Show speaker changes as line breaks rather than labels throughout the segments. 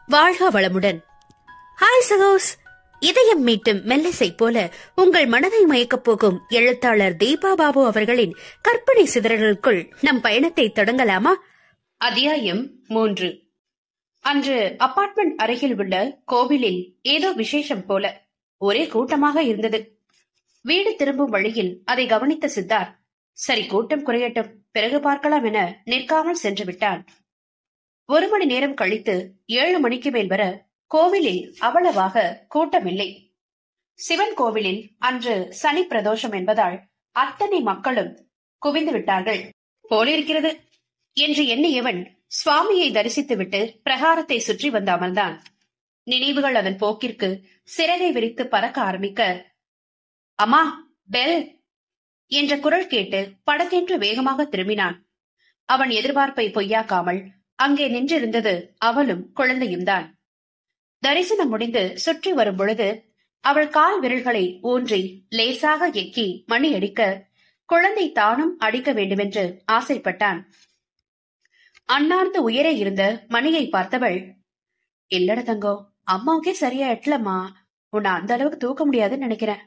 வாழ்க வளமுடன். ஹாய் சகோஸ். இதயம் மீட்டும் மெல்லிசை போல உங்கள் மனதை மயக்கப் போகும் எழுத்தாளர் தீபா பாபு அவர்களின் கற்பனை சிதறல்களுக்குள் நம் பயணத்தை தொடங்கலாமா? அத்தியாயம் 3. அன்று அபார்ட்மெண்ட் அருகில் உள்ள கோவிலில் ஏதோ விசேஷம் போல ஒரே கூட்டமாக இருந்தது. வீடு திரும்பும் வழியில் அதை கவனித்த சித்தார்த், சரி கூட்டம் குறையட்டும், பிறகு பார்க்கலாம் என நிற்காமல் சென்று விட்டான். 1 மணி நேரம் கழித்து 7 மணிக்கு மேல் வர கோவிலில் அவ்வளவாக கூட்டமில்லை. சிவன் கோவிலில் அன்று சனி பிரதோஷம் என்பதால் அத்தனை மக்களும் குவிந்து விட்டார்கள் போலிருக்கிறது என்று எண்ணியவன் சுவாமியை தரிசித்துவிட்டு பிரகாரத்தை சுற்றி வந்த அமர்ந்தான். நினைவுகள் அதன் போக்கிற்கு சிறகை விரித்து பறக்க ஆரம்பிக்க, அம்மா பெல் என்ற குரல் கேட்டு படக்கென்று வேகமாக திரும்பினான். அவன் எதிர்பார்ப்பை பொய்யாக்காமல் அங்கே நின்றிருந்தது அவளும் குழந்தையும் தான். தரிசனம் முடிந்து சுற்றி வரும் பொழுது அவள் கால் விரல்களை ஊன்றி லேசாக எக்கி மணி அடிக்க குழந்தை தானும் அடிக்க வேண்டுமென்று ஆசைப்பட்டான். அன்னார்ந்து உயரே இருந்த மணியை பார்த்தவள், இல்லட தங்கோ, அம்மாவுக்கே சரியா எட்டலம்மா, உன்னை அந்த அளவுக்கு தூக்க முடியாதுன்னு நினைக்கிறேன்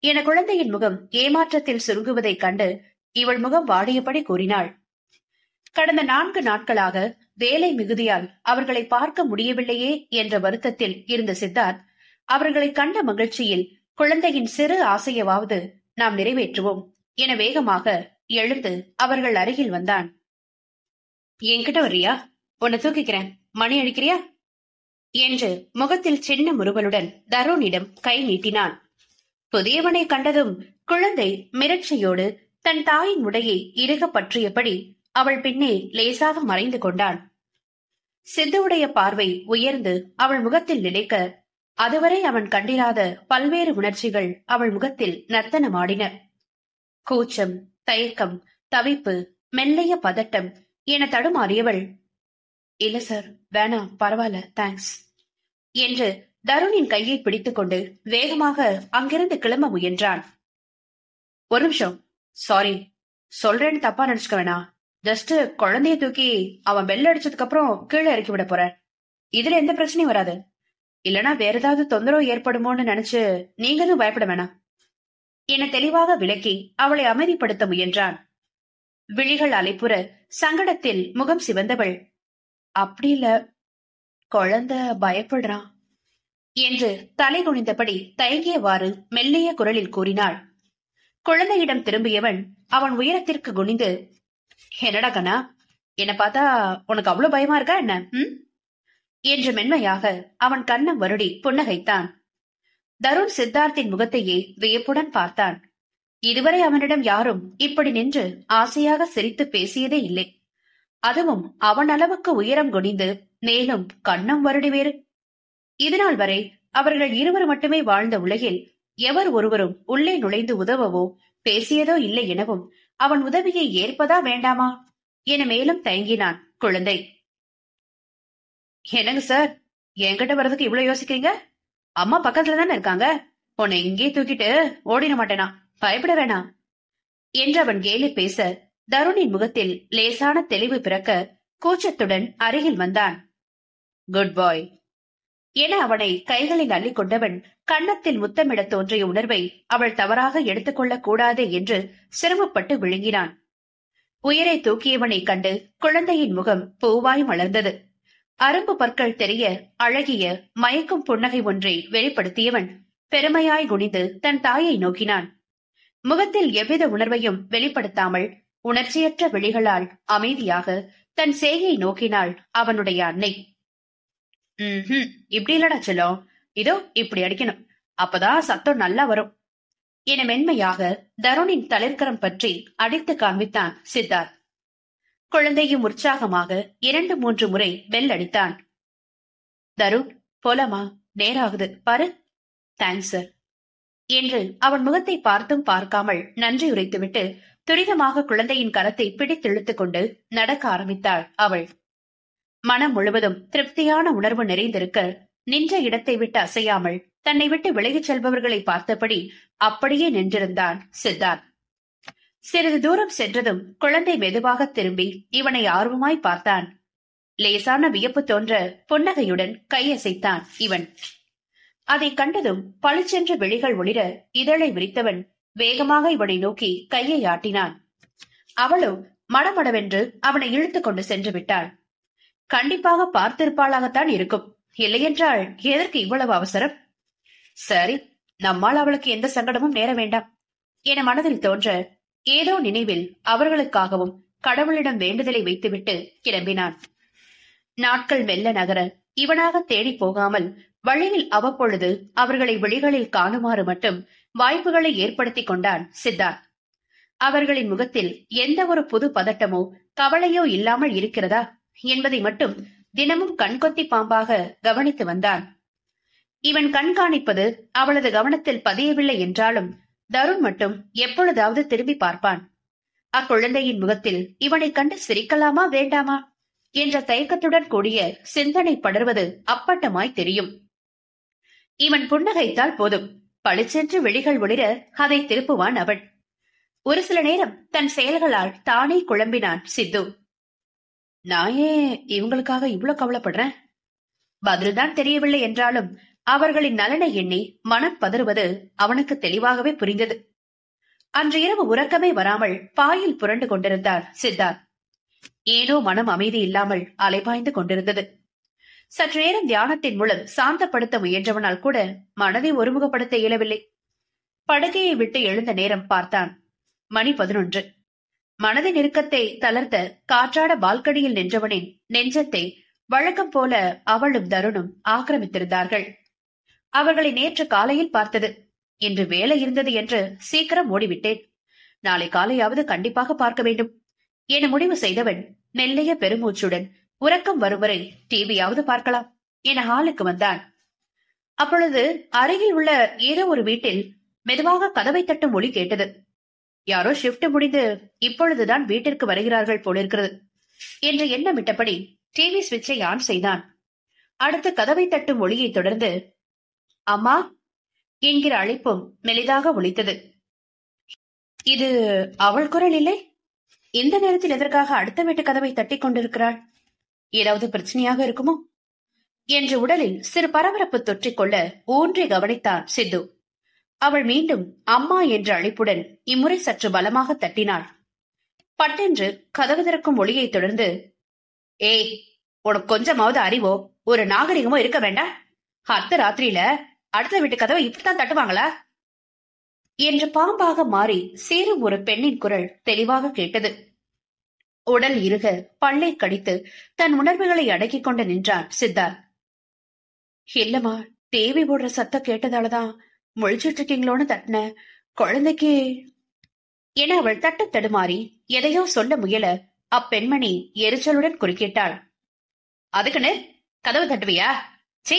என குழந்தையின் முகம் ஏமாற்றத்தில் சுருங்குவதைக் கண்டு இவள் முகம் வாடியபடி கூறினாள். கடந்த 4 நாட்களாக வேலை மிகுதியால் அவர்களை பார்க்க முடியவில்லையே என்ற வருத்தத்தில் இருந்த சித்தார்த் அவர்களை கண்ட மகிழ்ச்சியில் குழந்தையின் சிறு ஆசையவாவது நாம் நிறைவேற்றுவோம் என வேகமாக எழுந்து அவர்கள் அருகில் வந்தான். என்கிட்ட வர்றியா? உன்னை தூக்கிக்கிறேன், மணி அடிக்கிறியா என்று முகத்தில் சின்ன முறுவலுடன் தருணிடம் கை நீட்டினான். புதியவனை கண்டதும் குழந்தை மிரட்சியோடு தன் தாயின் உடையை இறுக பற்றியபடி அவள் பின்னே லேசாக மறைந்து கொண்டான். சித்துவுடைய பார்வை உயர்ந்து அவள் முகத்தில் நிலைக்க அதுவரை அவன் கண்டிராத பல்வேறு உணர்ச்சிகள் அவள் முகத்தில் நர்த்தனமாடின. கூச்சம், தயக்கம், தவிப்பு, மெல்லைய பதட்டம் என தடுமாறியவள், இல்ல சார், வேணாம், பரவாயில்ல, தேங்க்ஸ் என்று தருணின் கையை பிடித்துக்கொண்டு வேகமாக அங்கிருந்து கிளம்ப முயன்றான். ஒரு நிமிஷம், சாரி, சொல்றேன்னு தப்பா நினைச்சுக்க வேணாம். ஜஸ்ட் குழந்தைய தூக்கி அவன் பெல் அடிச்சதுக்கு அப்புறம் கீழே இறக்கி விட போறேன். இதுல எந்த பிரச்சனையும் வராது. இல்லனா வேற ஏதாவது தொந்தரவு ஏற்படுமோன்னு நினைச்சு நீங்களும் பயப்பட வேணாம் என தெளிவாக விளக்கி அவளை அமைதிப்படுத்த முயன்றான். விழிகள் அலைப்புற சங்கடத்தில் முகம் சிவந்தவள், அப்படி இல்ல, குழந்தை பயப்படுறான் என்று தலை குனிந்தபடி தயங்கியவாறு மெல்லிய குரலில் கூறினாள். குழந்தையிடம் திரும்பியவன் அவன் உயரத்திற்கு குனிந்து, என்னடா கண்ணா, என்ன பார்த்தா உனக்கு அவ்வளவு பயமா இருக்கா என்ன என்று மென்மையாக அவன் கண்ணம் வருடி புன்னகைத்தான். தருண் சித்தார்த்தின் முகத்தையே வியப்புடன் பார்த்தான். இதுவரை அவனிடம் யாரும் இப்படி நின்று ஆசையாக சிரித்து பேசியதே இல்லை. அதுவும் அவன் அளவுக்கு உயரம் குனிந்து மேலும் கண்ணம் வருடி வேறு. இதுநாள் வரை அவர்கள் இருவர் மட்டுமே வாழ்ந்த உலகில் எவர் ஒருவரும் உள்ளே நுழைந்து உதவவோ பேசியதோ இல்லை எனவும் அவன் உதவியை ஏற்பதா வேண்டாமா என மேலும் தயங்கினான் குழந்தை. என்னங்க சார், என்கிட்ட வர்றதுக்கு இவ்வளவு யோசிக்கிறீங்க? அம்மா பக்கத்துல தானே இருக்காங்க, உன்னை இங்கே தூக்கிட்டு ஓடிட மாட்டேனா, பயப்பட வேணாம் என்று அவன் கேலி பேச தருணின் முகத்தில் லேசான தெளிவு பிறக்க கூச்சத்துடன் அருகில் வந்தான். குட் பாய் என அவனை கைகளில் அள்ளி கொண்டவன் கன்னத்தில் முத்தமிட தோன்றிய உணர்வை அவள் தவறாக எடுத்துக்கொள்ளக் கூடாது என்று சிரமப்பட்டு விழுங்கினான். உயிரை தூக்கியவனை கண்டு குழந்தையின் முகம் பூவாய் மலர்ந்தது. அரும்பு பற்கள் தெரிய அழகிய மயக்கும் புன்னகை ஒன்றை வெளிப்படுத்தியவன் பெருமையாய் குனிந்து தன் தாயை நோக்கினான். முகத்தில் எவ்வித உணர்வையும் வெளிப்படுத்தாமல் உணர்ச்சியற்ற விழிகளால் அமைதியாக தன் சேயை நோக்கினாள் அவனுடைய அன்னை. இப்படி இல்லடா செல்லம், இதோ இப்படி அடிக்கணும், அப்பதான் சத்தம் நல்லா வரும் என மென்மையாக தருணின் தளிர்கரம் பற்றி அடித்து காண்பித்தான் சித்தார்த். குழந்தையும் உற்சாகமாக 2-3 முறை பெல் அடித்தான். தருண், போலாமா? நேராகுது பாரு. தேங்க்ஸ் சார் என்று அவன் முகத்தை பார்த்தும் பார்க்காமல் நன்றி உரைத்துவிட்டு துரிதமாக குழந்தையின் கரத்தை பிடித்திழுத்துக் கொண்டு நடக்க ஆரம்பித்தாள் அவள். மனம் முழுவதும் திருப்தியான உணர்வு நிறைந்திருக்க நின்ற இடத்தை விட்டு அசையாமல் தன்னை விட்டு விலகிச் செல்பவர்களை பார்த்தபடி அப்படியே நின்றிருந்தான் சித்தார்த். சிறிது தூரம் சென்றதும் குழந்தை மெதுவாக திரும்பி இவனை ஆர்வமாய் பார்த்தான். லேசான வியப்பு தோன்ற புன்னகையுடன் கையசைத்தான் இவன். அதை கண்டதும் பளிச்சென்ற விழிகள் ஒளிர இதழை விரித்தவன் வேகமாக இவனை நோக்கி கையை ஆட்டினான். அவளோ மடமடவென்று அவனை இழுத்துக் கொண்டு சென்று விட்டாள். கண்டிப்பாக பார்த்திருப்பாளாகத்தான் இருக்கும், இல்லையென்றால் எதற்கு இவ்வளவு அவசரம்? சரி, நம்மால் அவளுக்கு எந்த சங்கடமும் நேர வேண்டாம் என மனதில் தோன்ற ஏதோ நினைவில் அவர்களுக்காகவும் கடவுளிடம் வேண்டுதலை வைத்துவிட்டு கிளம்பினான். நாட்கள் மெல்ல நகர இவனாக தேடி போகாமல் வழியில் அவ்வப்பொழுது அவர்களை விழிகளில் காணுமாறு மட்டும் வாய்ப்புகளை ஏற்படுத்திக் கொண்டான் சித்தார்த். அவர்களின் முகத்தில் எந்த ஒரு புது பதட்டமோ கவலையோ இல்லாமல் இருக்கிறதா என்பதை மட்டும் தினமும் கண்கொத்தி பாம்பாக கவனித்து வந்தான். இவன் கண்காணிப்பது அவளது கவனத்தில் பதியவில்லை என்றாலும் தருண் மட்டும் எப்பொழுதாவது திரும்பி பார்ப்பான். அக்குழந்தையின் முகத்தில் இவனை கண்டு சிரிக்கலாமா வேண்டாமா என்ற தயக்கத்துடன் கூடிய சிந்தனை படர்வது அப்பட்டமாய் தெரியும். இவன் புன்னகைத்தால் போதும், பளிச்சென்று விழிகள் ஒளிர அதை திருப்புவான் அவன். ஒரு சில நேரம் தன் செயல்களால் தானே குழம்பினான் சித்து. நான் ஏன் இவங்களுக்காக இவ்வளவு கவலைப்படுறேன்? பதில்தான் தெரியவில்லை என்றாலும் அவர்களின் நலனை எண்ணி மனம் பதறுவது அவனுக்கு தெளிவாகவே புரிந்தது. அன்று இரவு உறக்கமே வராமல் பாயில் புரண்டு கொண்டிருந்தார் சித்தார்த். ஏனோ மனம் அமைதி இல்லாமல் அலைபாய்ந்து கொண்டிருந்தது. சற்று நேரம் தியானத்தின் மூலம் சாந்தப்படுத்த முயன்றவனால் கூட மனதை ஒருமுகப்படுத்த இயலவில்லை. படுக்கையை விட்டு எழுந்த நேரம் பார்த்தான். மணி 11. மனதை நெருக்கத்தை தளர்த்த காற்றாட பால்கனியில் நின்றவனின் நெஞ்சத்தை வழக்கம் போல அவளும் தருணும் ஆக்கிரமித்திருந்தார்கள். அவர்களை நேற்று காலையில் பார்த்தது. இன்று வேலை இருந்தது என்று சீக்கிரம் ஓடிவிட்டேன். நாளை காலையாவது கண்டிப்பாக பார்க்க வேண்டும் என முடிவு செய்தவன் மெல்லிய பெருமூச்சுடன் உறக்கம் வரும் வரை டிவியாவது பார்க்கலாம் என ஹாலுக்கு வந்தான். அப்பொழுது அருகில் உள்ள ஏதோ ஒரு வீட்டில் மெதுவாக கதவை தட்டும் ஒலி கேட்டது. யாரோ ஷிப்ட் முடிந்து இப்பொழுதுதான் வீட்டிற்கு வருகிறார்கள் போலிருக்கிறது என்று எண்ணமிட்டபடி டிவி சுவிட்சை ஆன் செய்தான். அடுத்து கதவை தட்டும் ஒலியை தொடர்ந்து அம்மா என்கிற அழைப்பும் மெலிதாக ஒலித்தது. இது அவள் குரல் இல்லை? இந்த நேரத்தில் எதற்காக அடுத்த வீட்டு கதவை தட்டிக் கொண்டிருக்கிறாள்? ஏதாவது பிரச்சனையாக இருக்குமோ என்று உடலில் சிறு பரபரப்பு தொற்றிக்கொள்ள ஊன்றி கவனித்தான் சித்து. அவள் மீண்டும் அம்மா என்ற அழைப்புடன் இம்முறை சற்று பலமாக தட்டினாள். பட்டென்று கதவு திறக்கும் ஒளியை தொடர்ந்து, ஏய், உனக்கு கொஞ்சமாவது அறிவோ ஒரு நாகரிகமோ இருக்க வேண்டாம்? அத்த ராத்திரியில அடுத்த வீட்டு கதவை இப்படித்தான் தட்டுவாங்களா என்று பாம்பாக மாறி சீரும் ஒரு பெண்ணின் குரல் தெளிவாக கேட்டது. உடல் இருக பல்லை கடித்து தன் உணர்வுகளை அடக்கிக் கொண்டு நின்றான் சித்தார்த். இல்லம்மா, டிவி போடுற சத்தம் கேட்டதாலதான் முழிச்சிட்டு இருக்கீங்களோன்னு தட்டின. குழந்தைக்கு என அவள் தட்டு தடுமாறி எதையோ சொல்ல முயல அப்பெண்மணி எரிச்சலுடன் குறுக்கிட்டாள். அதுக்குன்னு கதவு தட்டுவியா? சீ,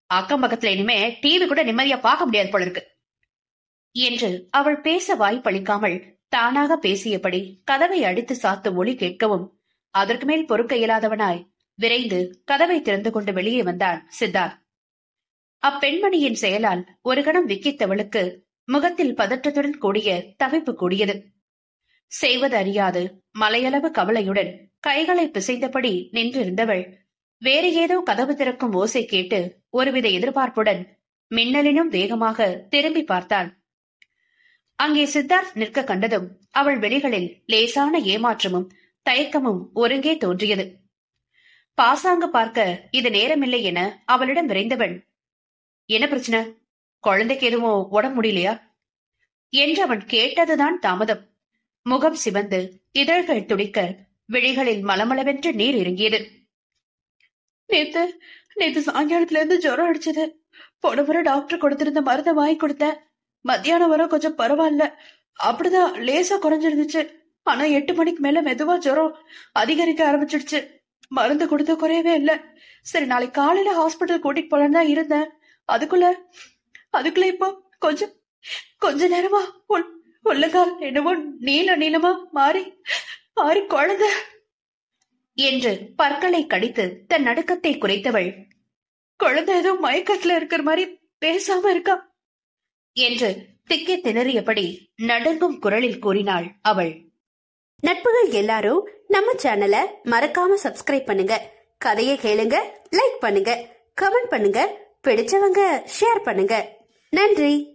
அக்கம் பக்கத்துல இனிமே டிவி கூட நிம்மதியா பார்க்க முடியாது போல இருக்கு என்று அவள் பேச வாய்ப்பளிக்காமல் தானாக பேசியபடி கதவை அடித்து சாத்து ஒலி கேட்கவும் அதற்கு மேல் பொறுக்க இயலாதவனாய் விரைந்து கதவை திறந்து கொண்டு வெளியே வந்தான் சித்தார்த். அப்பெண்மணியின் செயலால் ஒரு கணம் விக்கித்தவளுக்கு முகத்தில் பதற்றத்துடன் கூடிய தவிப்பு கூடியது. செய்வது அறியாது மலையளவு கவலையுடன் கைகளை பிசைந்தபடி நின்றிருந்தவள் வேறு ஏதோ கதவு திறக்கும் ஓசை கேட்டு ஒருவித எதிர்பார்ப்புடன் மின்னலினும் வேகமாக திரும்பி பார்த்தாள். அங்கே சித்தார்த் நிற்க கண்டதும் அவள் வெளிகளில் லேசான ஏமாற்றமும் தயக்கமும் ஒருங்கே தோன்றியது. பாசாங்கு பார்க்க இது நேரமில்லை என அவளிடம் விரைந்தவன், என்ன பிரச்சனை? குழந்தைக்கு எதுவும் உடம்பு முடியலையா என்று அவன் கேட்டதுதான் தாமதம். முகம் சிவந்து இதழ்கள் துடிக்க விழிகளில் மலமளவென்று நீர் இறங்கியது. நேத்து சாயங்காலத்துல இருந்து ஜுரம் அடிச்சது. போன முறை டாக்டர் கொடுத்திருந்த மருந்தை வாங்கி கொடுத்தேன். மத்தியானம் வர கொஞ்சம் பரவாயில்ல, அப்படிதான் லேசா குறைஞ்சிருந்துச்சு. ஆனா 8 மணிக்கு மேல மெதுவா ஜுரம் அதிகரிக்க ஆரம்பிச்சிடுச்சு. மருந்து கொடுத்த குறையவே இல்ல. சரி, நாளைக்கு காலையில ஹாஸ்பிட்டல் கூட்டிட்டு போலான்னு தான் இருந்தேன். அதுக்குள்ள இப்போ கொஞ்ச நேரமா உள்ளங்கால் என்னவோ நீளமா மாறி குழந்தை என்று பற்களை கடித்து தன் நடுக்கத்தை குறைத்தவள், குழந்தை ஏதோ மயக்கத்துல இருக்கிற மாதிரி பேசாம இருக்கா என்று திக்கி திணறியபடி நடுங்கும் குரலில் கூறினாள் அவள்.
நட்புகள் எல்லாரும் நம்ம சேனலை மறக்காம சப்ஸ்கிரைப் பண்ணுங்க.
கதையை கேளுங்க, லைக் பண்ணுங்க, கமெண்ட் பண்ணுங்க, பிடிச்சவங்க ஷேர் பண்ணுங்க. நன்றி.